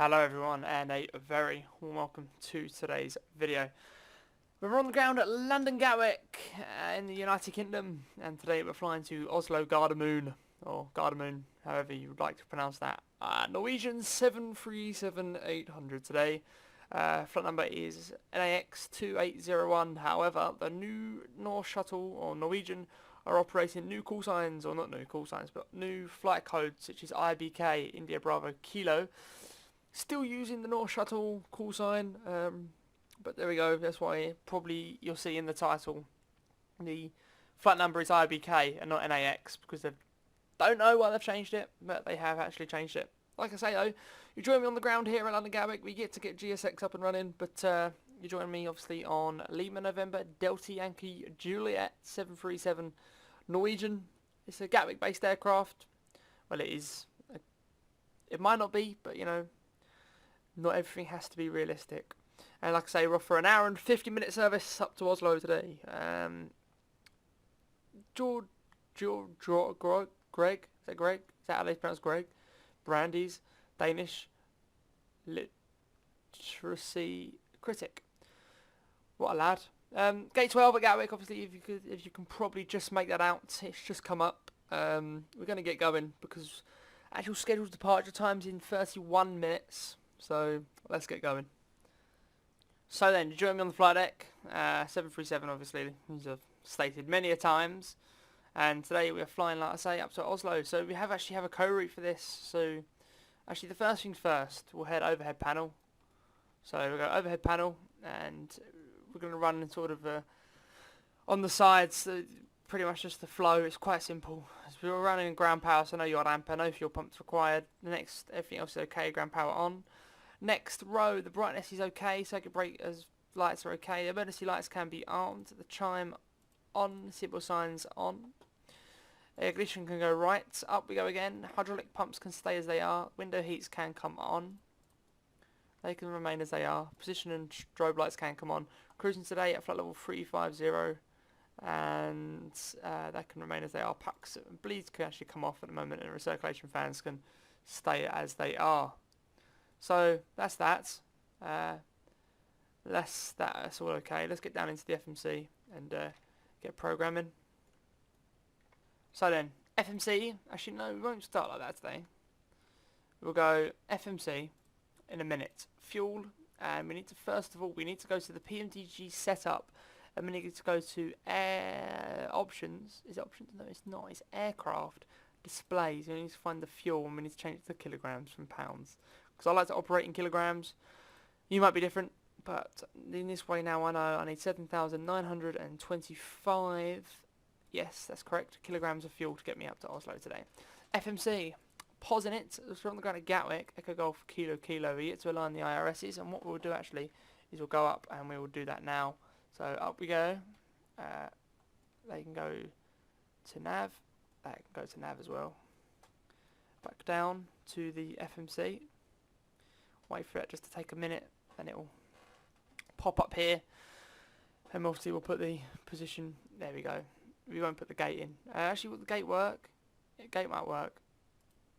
Hello everyone and a very warm welcome to today's video. We're on the ground at London Gatwick in the United Kingdom, and today we're flying to Oslo Gardermoen, or Gardermoen, however you would like to pronounce that. Norwegian 737-800 today. Flight number is NAX2801. However, the new North Shuttle, or Norwegian, are operating new call signs, or not new call signs, but new flight codes such as IBK, India Bravo Kilo. Still using the North Shuttle call sign, but there we go. That's why probably you'll see in the title the flight number is IBK and not NAX, because they don't know why they've changed it, but they have actually changed it. Like I say though, you join me on the ground here at London Gatwick. We get to get GSX up and running, but you join me obviously on Lima November Delta Yankee Juliet 737 Norwegian. It's a Gatwick based aircraft. Well, it is. It might not be, but you know, not everything has to be realistic. And like I say, we're off for an hour and 50-minute service up to Oslo today. Greg? Is that Greg? Is that how they pronounce Greg? Brandy's Danish literacy critic. What a lad. Gate 12 at Gatwick, obviously, if you can probably just make that out. It's just come up. We're going to get going because actual scheduled departure time's in 31 minutes. So let's get going. So then, join me on the flight deck. 737, obviously, as I've stated many a times. And today we are flying, like I say, up to Oslo. So we actually have a co-route for this. So actually, the first things first, we'll head overhead panel. So we'll go overhead panel, and we're going to run sort of on the sides. So pretty much just the flow. It's quite simple. As we're running in ground power, so no yacht amp, no fuel pumps required. The next, everything else is okay. Ground power on. Next row, the brightness is okay. Circuit breakers lights are okay. Emergency lights can be armed. The chime on. Signal signs on. Air conditioning can go right. Up we go again. Hydraulic pumps can stay as they are. Window heats can come on. They can remain as they are. Position and strobe lights can come on. Cruising today at flight level 350. And that can remain as they are. Packs and bleeds can actually come off at the moment, and recirculation fans can stay as they are. So that's that. That's all okay. Let's get down into the FMC and get programming. So then, FMC, actually no, we won't start like that today. We'll go FMC in a minute. Fuel, and we need to, first of all, we need to go to the PMDG setup, and we need to go to air options. Is it options? No, it's not. It's aircraft displays. We need to find the fuel, and we need to change it to kilograms from pounds. Because I like to operate in kilograms. You might be different, but in this way now I know I need 7,925. Yes, that's correct. Kilograms of fuel to get me up to Oslo today. FMC, pause in it. We're on the ground at Gatwick, Echo Golf Kilo Kilo. We get to align the IRSs, and what we'll do actually is we'll go up, and we will do that now. So up we go. They can go to nav. That can go to nav as well. Back down to the FMC. Wait for it just to take a minute, then it will pop up here, and obviously we'll put the position. There we go. We won't put the gate in. Actually, will the gate work? Yeah, gate might work.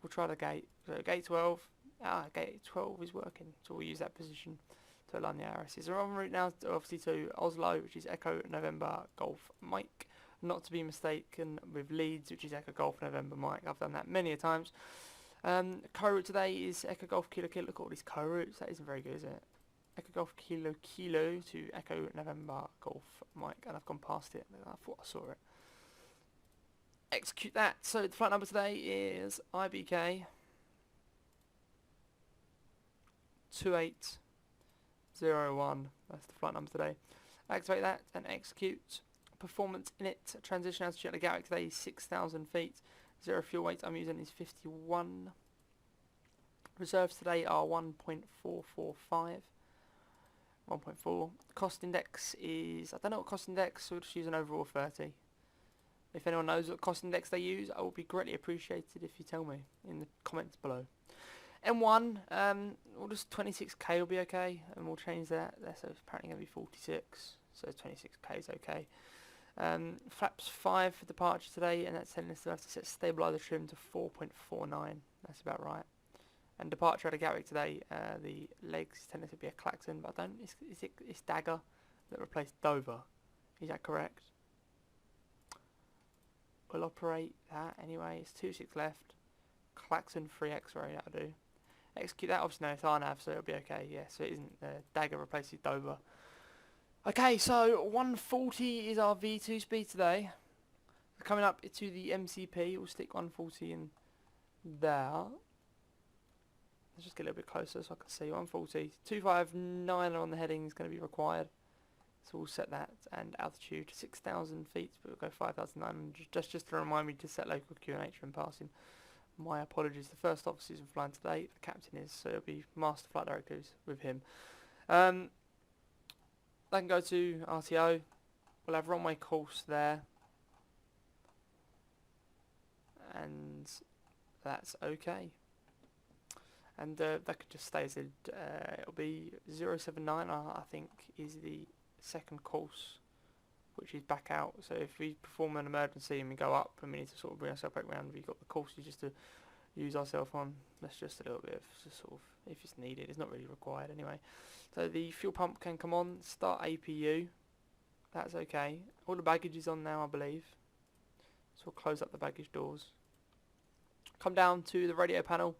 We'll try the gate. So gate 12. Gate 12 is working, so we'll use that position to align the IRSs. We're en route now, obviously, to Oslo, which is Echo November Golf Mike. Not to be mistaken with Leeds, which is Echo Golf November Mike. I've done that many a times. Co-route today is Echo Golf Kilo Kilo. Look at all these co-routes. That isn't very good, is it? Echo Golf Kilo Kilo to Echo November Golf Mike. And I've gone past it. I thought I saw it. Execute that. So the flight number today is IBK2801. That's the flight number today. Activate that and execute. Performance in it. Transition altitude at Gatwick today is 6,000 feet. Zero fuel weight I'm using is 51. Reserves today are 1.445. 1.4. Cost index is, I don't know what cost index, so we'll just use an overall 30. If anyone knows what cost index they use, I will be greatly appreciated if you tell me in the comments below. M1, we'll just 26k will be okay, and we'll change that. That's apparently going to be 46, so 26k is okay. Flaps 5 for departure today, and that's telling us to have to set stabilizer trim to 4.49. That's about right. And departure out of Gatwick today, the legs tended to be a Clacton, but I don't. It's Dagger that replaced Dover. Is that correct? We'll operate that anyway. It's 26 left. Clacton 3 X-ray, that'll do. Execute that. Obviously, no, it's RNAV, so it'll be okay. Yeah, so it isn't Dagger replaces Dover. Okay, so 140 is our V2 speed today. Coming up to the MCP, we'll stick 140 in there. Let's just get a little bit closer so I can see. 140. 259 on the heading is going to be required. So we'll set that, and altitude 6,000 feet, but we'll go 5,900. Just to remind me to set local QNH when passing. My apologies. The first officer isn't flying today. The captain is, so it'll be master flight directors with him. They can go to RTO. We'll have runway course there, and that's okay. And that could just stay as it'll be 079, I think, is the second course, which is back out. So if we perform an emergency and we go up and we need to sort of bring ourselves back around, we've got the courses just to use ourselves on. That's just a little bit of just sort of, if it's needed, it's not really required anyway. So the fuel pump can come on, start APU, that's okay. All the baggage is on now, I believe. So we'll close up the baggage doors. Come down to the radio panel.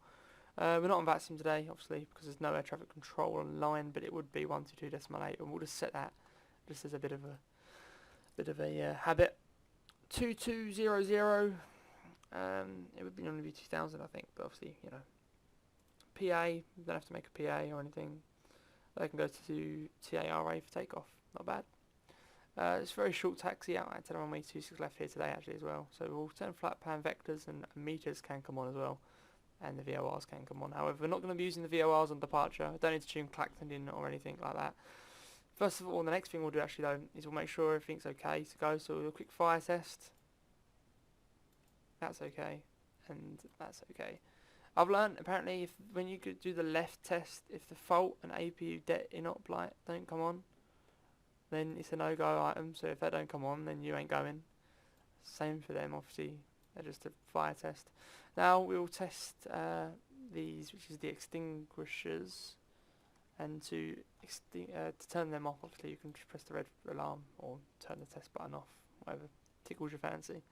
We're not on VATSIM today, obviously, because there's no air traffic control online, but it would be 122.8, and we'll just set that just as a bit of a habit. 2200. It would only be 2000, I think, but obviously, you know, PA. You don't have to make a PA or anything. They can go to TARA for takeoff. Not bad. It's a very short taxi out to the runway 26 left here today, actually, as well. So we'll turn flat pan vectors and meters can come on as well. And the VORs can come on. However, we're not going to be using the VORs on departure. I don't need to tune Clacton in or anything like that. First of all, the next thing we'll do actually though is we'll make sure everything's okay to go. So we'll do a quick fire test. That's okay, and that's okay. I've learned apparently when you could do the left test, if the fault and APU inop light don't come on, then it's a no-go item. So if they don't come on, then you ain't going. Same for them, obviously. They're just a fire test. Now we will test these, which is the extinguishers, and to turn them off, obviously you can just press the red alarm or turn the test button off, whatever tickles your fancy.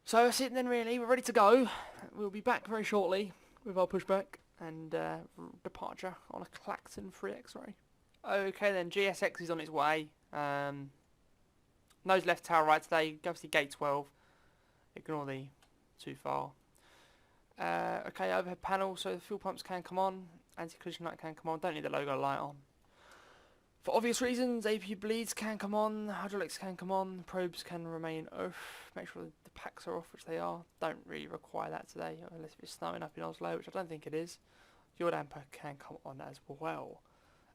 So that's it then, really. We're ready to go. We'll be back very shortly with our pushback and departure on a Clacton 3 X-ray. Okay then, GSX is on its way. Nose left, tower right today. Obviously gate 12. Ignore the too far. Okay, overhead panel, so the fuel pumps can come on, anti-collision light can come on, don't need the logo light on. For obvious reasons, APU bleeds can come on, hydraulics can come on, probes can remain off, make sure the packs are off, which they are. Don't really require that today, unless it's snowing up in Oslo, which I don't think it is. Your damper can come on as well.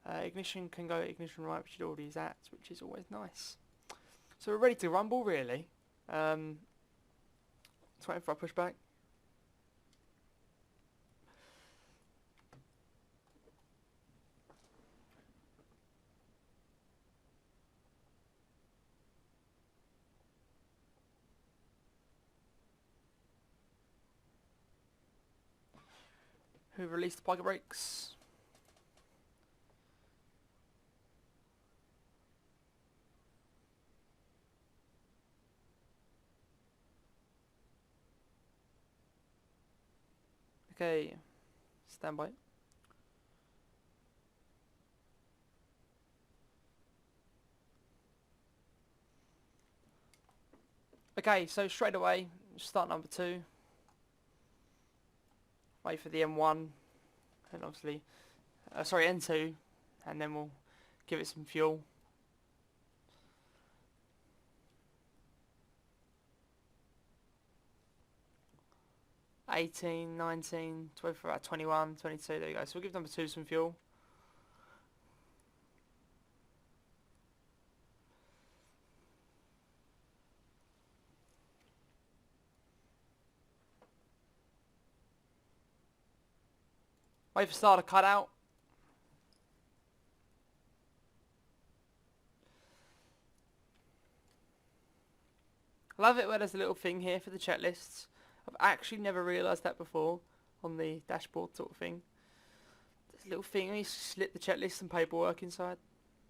Ignition can go ignition right, which it already is at, which is always nice. So we're ready to rumble, really. Let's wait for our pushback. Who released the pocket brakes? Okay, stand by. Okay, so straight away, start number 2. Wait for the M1, and obviously, sorry, N2, and then we'll give it some fuel. $18, $19, 24, 21, 22, there we go. So we'll give number 2 some fuel. Wait for starter cutout. Love it where there's a little thing here for the checklists. I've actually never realised that before. on the dashboard sort of thing. There's a little thing, you slip the checklist and paperwork inside.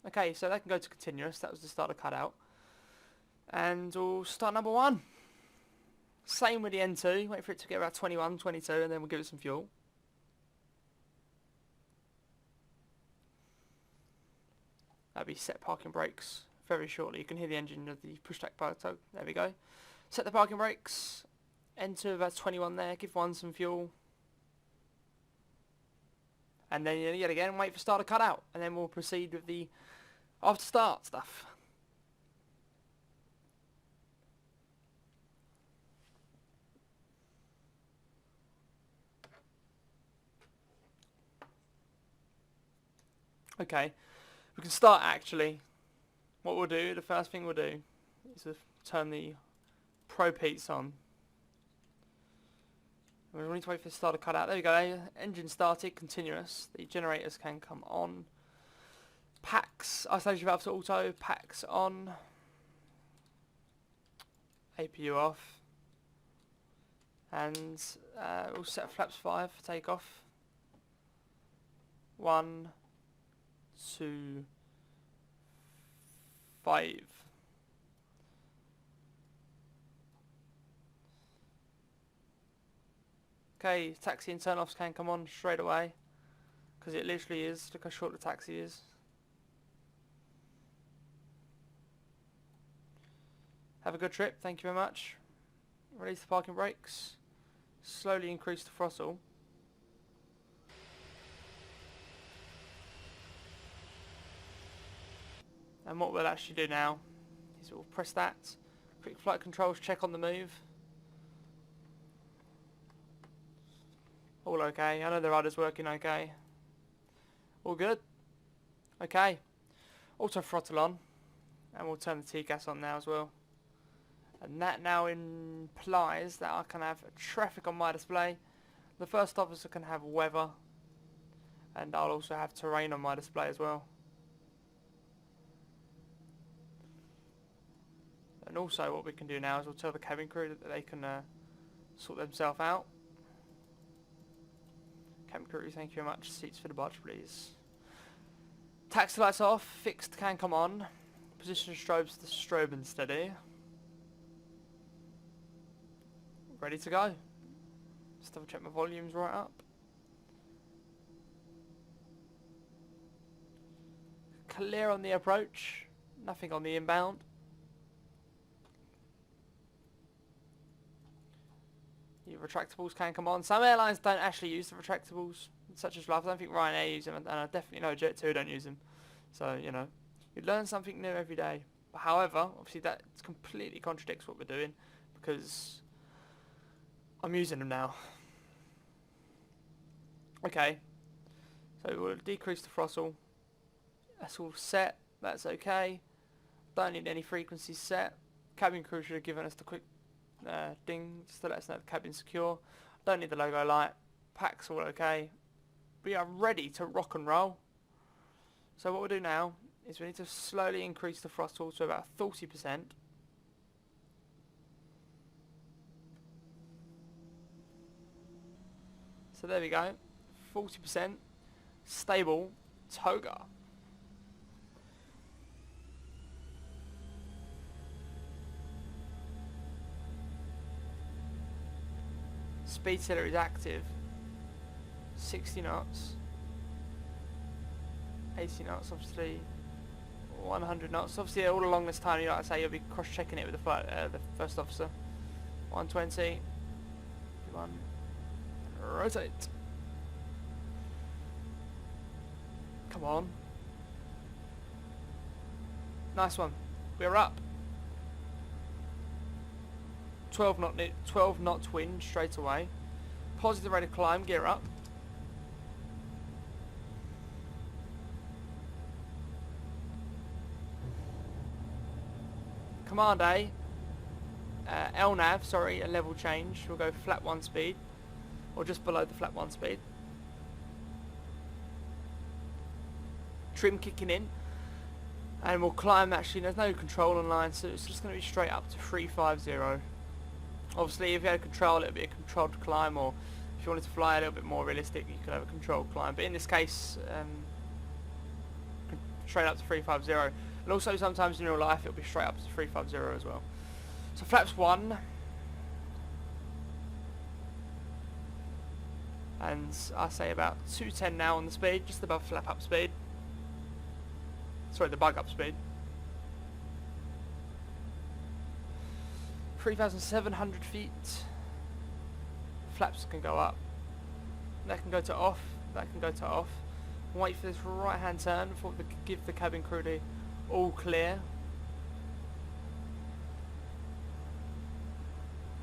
Okay, so that can go to continuous. That was the starter cutout. And we'll start number 1. Same with the N2. Wait for it to get about 21, 22, and then we'll give it some fuel. That'll be set parking brakes very shortly. You can hear the engine of the push start button. There we go. Set the parking brakes. N2 about 21 there. Give 1 some fuel. And then yet again, wait for starter cutout. And then we'll proceed with the after start stuff. Okay, we can start actually. What we'll do, the first thing we'll do is to turn the probe heats on. We need to wait for the starter cutout. There we go, engine started, continuous. The generators can come on. Packs, isolation valve to auto, packs on. APU off. And we'll set flaps 5 for takeoff. 1, 2, 5. Okay, taxi and turn offs can come on straight away because it literally is. Look how short the taxi is. Have a good trip, thank you very much. Release the parking brakes. Slowly increase the throttle. And what we'll actually do now is we'll press that. Quick flight controls, check on the move. All okay. I know the rudder's working okay. All good. Okay. Auto throttle on. And we'll turn the T-gas on now as well. And that now implies that I can have traffic on my display. The first officer can have weather. And I'll also have terrain on my display as well. And also what we can do now is we'll tell the cabin crew that they can sort themselves out. Cabin crew, thank you very much. Seats for the barge, please. Taxi lights off. Fixed can come on. Position strobes to strobe and steady. Ready to go. Just double check my volumes right up. Clear on the approach. Nothing on the inbound. The retractables can come on. Some airlines don't actually use the retractables, such as Life. I don't think Ryanair use them, and I definitely know Jet2 don't use them. So, you know, you learn something new every day. But however, obviously that completely contradicts what we're doing, because I'm using them now. Okay, so we'll decrease the throttle. That's all set. That's okay. Don't need any frequencies set. Cabin crew should have given us the quick ding just to let us know the cabin's secure. Don't need the logo light. Packs all okay. We are ready to rock and roll. So what we'll do now is we need to slowly increase the throttle to about 40%. So there we go. 40%. Stable. Toga. Speed setter is active. 60 knots. 80 knots, obviously. 100 knots. Obviously, all along this time, like I say, you'll be cross-checking it with the first officer. 120. 1. Rotate. Come on. Nice one. We're up. 12 knot wind straight away. Positive rate of climb, gear up. Command A. LNAV, sorry, a level change. We'll go flat 1 speed. Or just below the flat 1 speed. Trim kicking in. And we'll climb, actually, there's no control on line, so it's just going to be straight up to 350. Obviously, if you had control, it would be a controlled climb, or if you wanted to fly a little bit more realistic, you could have a controlled climb. But in this case, straight up to 350. And also sometimes in real life it'll be straight up to 350 as well. So flaps 1. And I say about 210 now on the speed, just above flap up speed. Sorry, the bug up speed. 3,700 feet. Flaps can go up. That can go to off. That can go to off. Wait for this right hand turn before we give the cabin crew the all clear.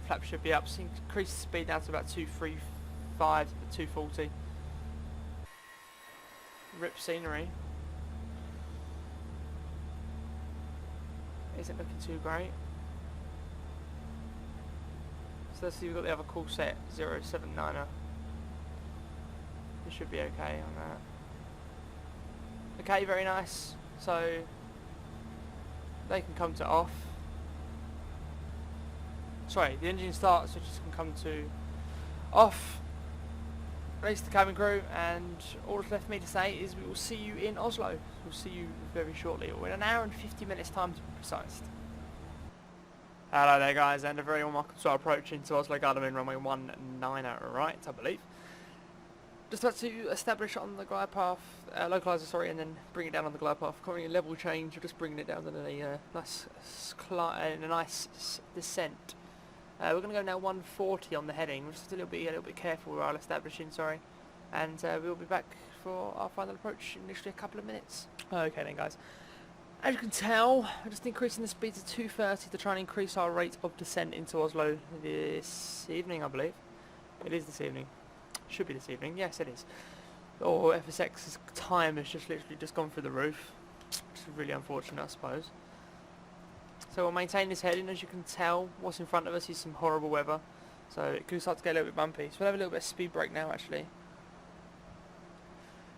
Flaps should be up. So increase the speed down to about 235 to 240. Rip scenery. Isn't looking too great. So let's see, we've got the other call set, 079er. We should be okay on that. Okay, very nice. So they can come to off. Sorry, the engine start switches can come to off. Release the cabin crew, and all that's left for me to say is we will see you in Oslo. We'll see you very shortly, or in an hour and 50 minutes time to be precise. Hello there guys, and a very warm welcome to our approach into Oslo Gardermoen runway 19 right, I believe. Just about to establish on the glide path, localizer, sorry, and then bring it down on the glide path. Currently a level change, we're just bringing it down in a nice descent. We're going to go now 140 on the heading. We're just a little bit careful while establishing, sorry. And we'll be back for our final approach in literally a couple of minutes. Okay then guys. As you can tell, we're just increasing the speed to 230 to try and increase our rate of descent into Oslo this evening, I believe. It is this evening. Should be this evening. Yes, it is. Or FSX's time has just literally just gone through the roof. Which is really unfortunate, I suppose. So we'll maintain this heading. As you can tell, what's in front of us is some horrible weather. So it could start to get a little bit bumpy. So we'll have a little bit of speed break now, actually.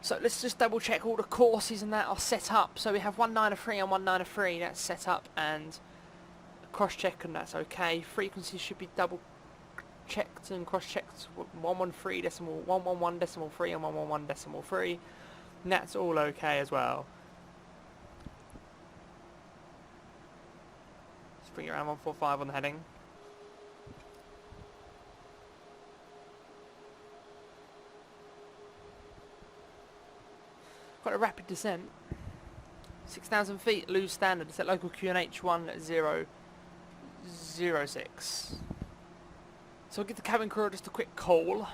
So let's just double check all the courses and that are set up. So we have 193 and 193, that's set up, and cross check, and that's okay. Frequencies should be double checked and cross checked. 113 decimal 111 decimal 3 and 111 decimal 3, and that's all okay as well. Let's bring it around 145 on the heading. Quite a rapid descent. 6,000 feet, lose standard. It's at local QNH1006. So I'll give the cabin crew just a quick call.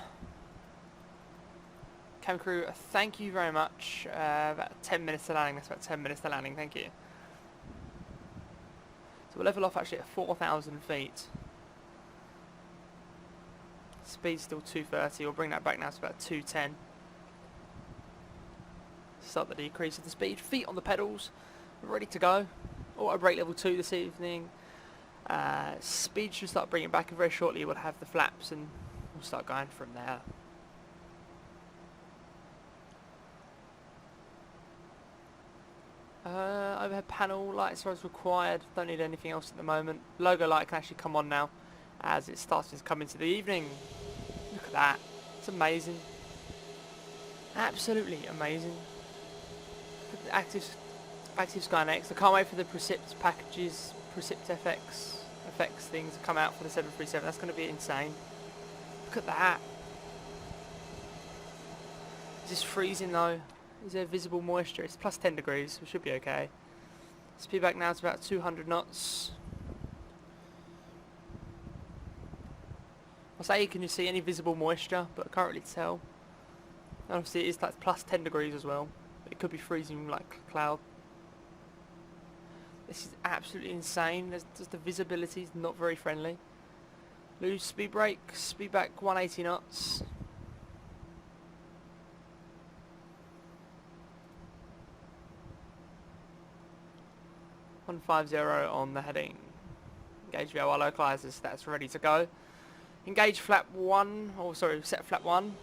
Cabin crew, thank you very much. About 10 minutes to landing. That's about 10 minutes to landing. Thank you. So we'll level off actually at 4,000 feet. Speed's still 230. We'll bring that back now to about 210. Start the decrease of the speed. Feet on the pedals. Ready to go. Auto brake level 2 this evening. Speed should start bringing back, and very shortly we'll have the flaps and we'll start going from there. Overhead panel lights are as required. Don't need anything else at the moment. Logo light can actually come on now as it starts to come into the evening. Look at that. It's amazing. Absolutely amazing. Active Sky Next. I can't wait for the Precipt packages, Precipt FX things to come out for the 737. That's going to be insane. Look at that. Is this freezing though? Is there visible moisture? It's plus 10 degrees. We should be okay. Speed back now to about 200 knots. I'll say, can you see any visible moisture? But I can't really tell. And obviously it is like plus 10 degrees as well. It could be freezing like a cloud. This is absolutely insane. Just the visibility is not very friendly. Lose speed brake, speed back 180 knots. .150 on the heading. Engage VOR localizers, that's ready to go. Engage flap 1, or sorry, set flap 1.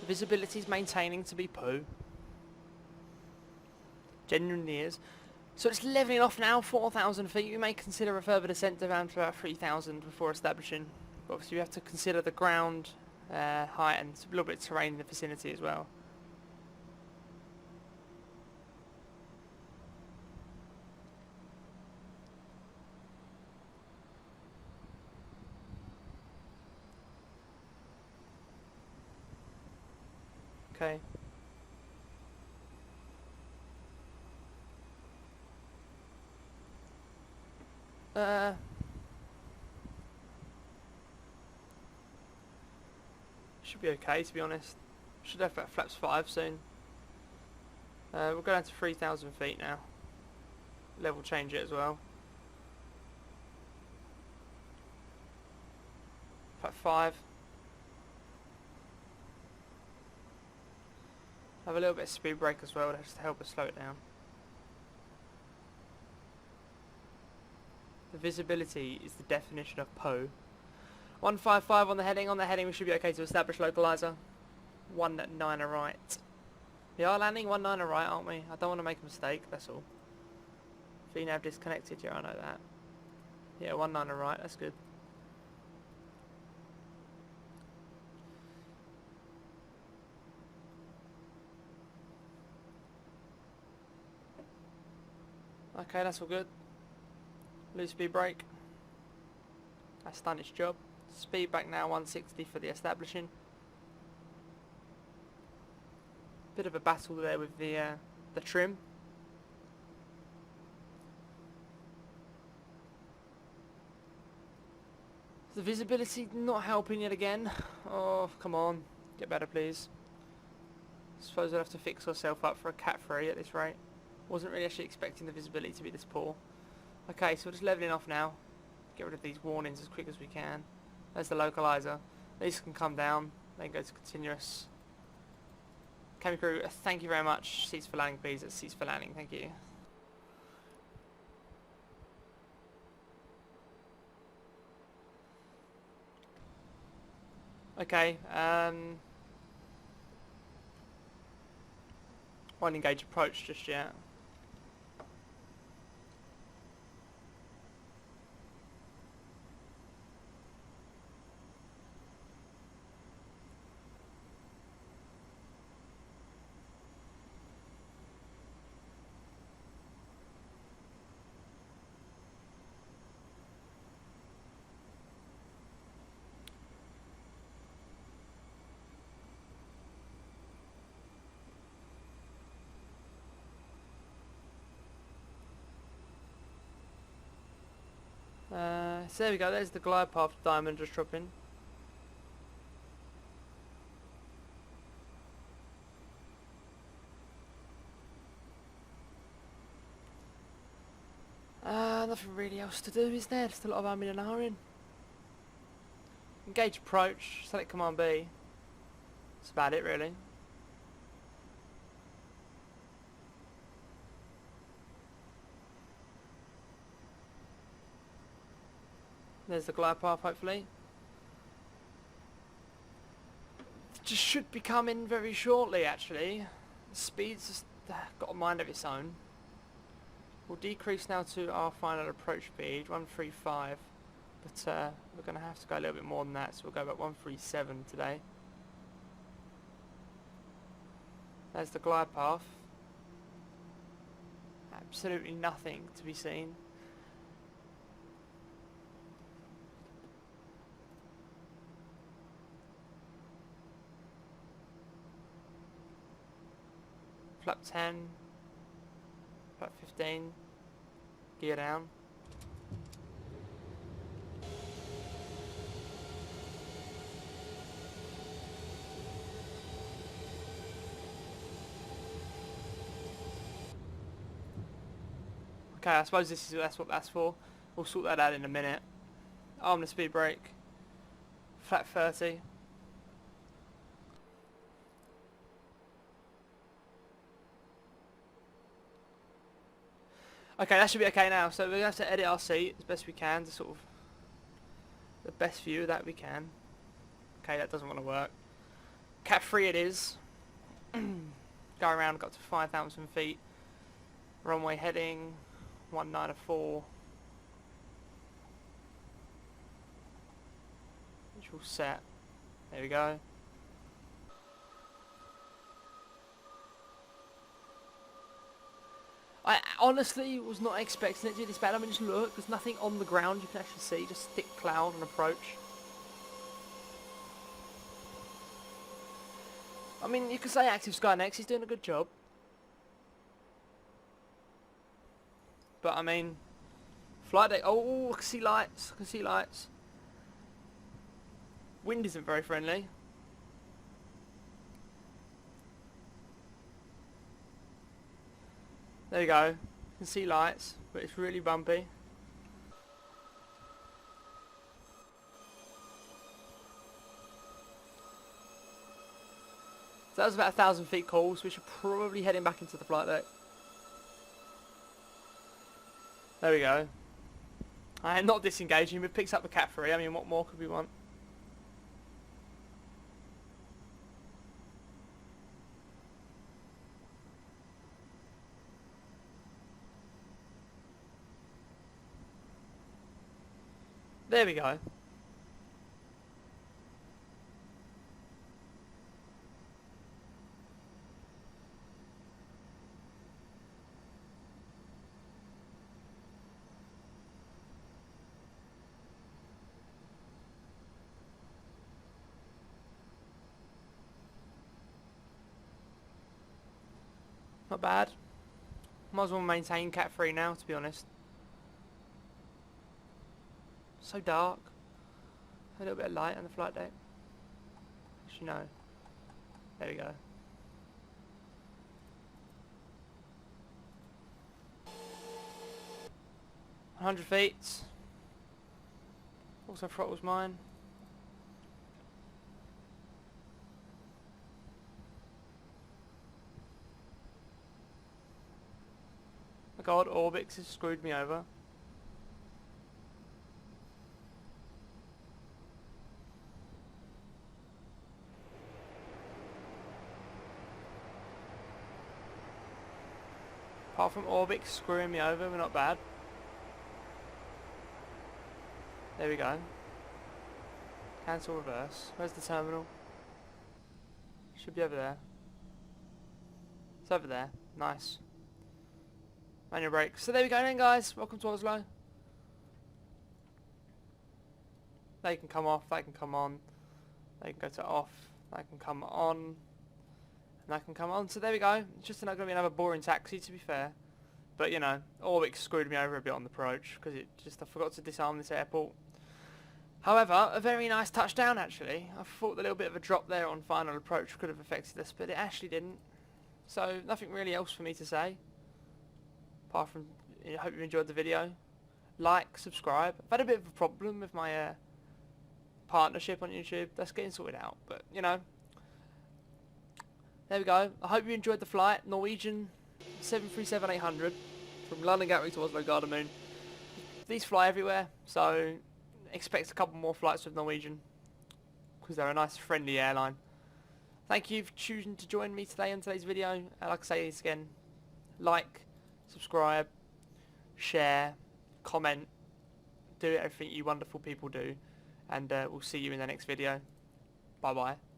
The visibility is maintaining to be poo. Genuinely is. So it's levelling off now, 4,000 feet. We may consider a further descent down to about 3,000 before establishing. But obviously we have to consider the ground height and a little bit of terrain in the vicinity as well. Okay. Should be okay, to be honest. Should have about flaps 5 soon. We'll go down to 3,000 feet now. Level change it as well. Flap 5. Have a little bit of speed brake as well, just to help us slow it down. The visibility is the definition of PO. 155 on the heading. On the heading we should be okay to establish localizer. 19 right. We are landing 19 right, aren't we? I don't want to make a mistake, that's all. VNav disconnected, yeah, I know that. Yeah, 19 right, that's good. Okay, that's all good. Loose speed brake. That's done its job. Speed back now, 160 for the establishing. Bit of a battle there with the trim. The visibility not helping yet again. Oh, come on. Get better, please. Suppose I'll have to fix ourselves up for a Cat 3 at this rate. Wasn't really actually expecting the visibility to be this poor. Okay, so we're just levelling off now. Get rid of these warnings as quick as we can. There's the localizer. These can come down, then go to continuous. Camera crew, thank you very much. Seats for landing, please. It's seats for landing, thank you. Okay, won't engage approach just yet. So there we go, there's the glide path diamond just dropping. Nothing really else to do, is there? Just a lot of umming and ahhing. Engage approach, select command B. That's about it really. There's the glide path, hopefully. It just should be coming very shortly, actually. The speed's just got a mind of its own. We'll decrease now to our final approach speed, 135. But we're going to have to go a little bit more than that, so we'll go about 137 today. There's the glide path. Absolutely nothing to be seen. Flap 10, flap 15, gear down. Okay, I suppose that's what that's for. We'll sort that out in a minute. Arm the speed brake. Flap 30. Okay, that should be okay now. So we're going to have to edit our seat as best we can to sort of the best view that we can. Okay, that doesn't want to work. Cat 3 it is. Go around, got to 5,000 feet. Runway heading 1904. Visual set. There we go. I honestly was not expecting it to be this bad. I mean, just look, there's nothing on the ground you can actually see, just thick cloud on approach. I mean, you could say Active Sky Next, he's doing a good job. But I mean, flight deck, oh, I can see lights, I can see lights. Wind isn't very friendly. There you go, you can see lights, but it's really bumpy. So that was about 1,000 feet call, so we should probably heading back into the flight deck. There we go. I am not disengaging, but picks up the Cat 3. I mean, what more could we want? There we go. Not bad. Might as well maintain Cat 3 now, to be honest. So dark. A little bit of light on the flight deck. Actually, no. There we go. "100 feet. Also throttles mine. My god, Orbix has screwed me over. Apart from Orbix screwing me over, we're not bad. There we go. Cancel reverse. Where's the terminal? Should be over there. It's over there. Nice. Manual brake. So there we go then, guys. Welcome to Oslo. They can come off, they can come on. They can go to off, they can come on. And they can come on. So there we go. It's just not going to be another boring taxi, to be fair. But, you know, Orbix screwed me over a bit on the approach, because I forgot to disarm this airport. However, a very nice touchdown, actually. I thought the little bit of a drop there on final approach could have affected us, but it actually didn't. So, nothing really else for me to say. Apart from, I hope you enjoyed the video. Like, subscribe. I've had a bit of a problem with my partnership on YouTube. That's getting sorted out, but, you know. There we go. I hope you enjoyed the flight. Norwegian 737-800 from London Gatwick to Oslo Gardermoen. These fly everywhere, so expect a couple more flights with Norwegian because they're a nice friendly airline. Thank you for choosing to join me today on today's video. Like I say this again, like, subscribe, share, comment, do everything you wonderful people do, and we'll see you in the next video. Bye bye.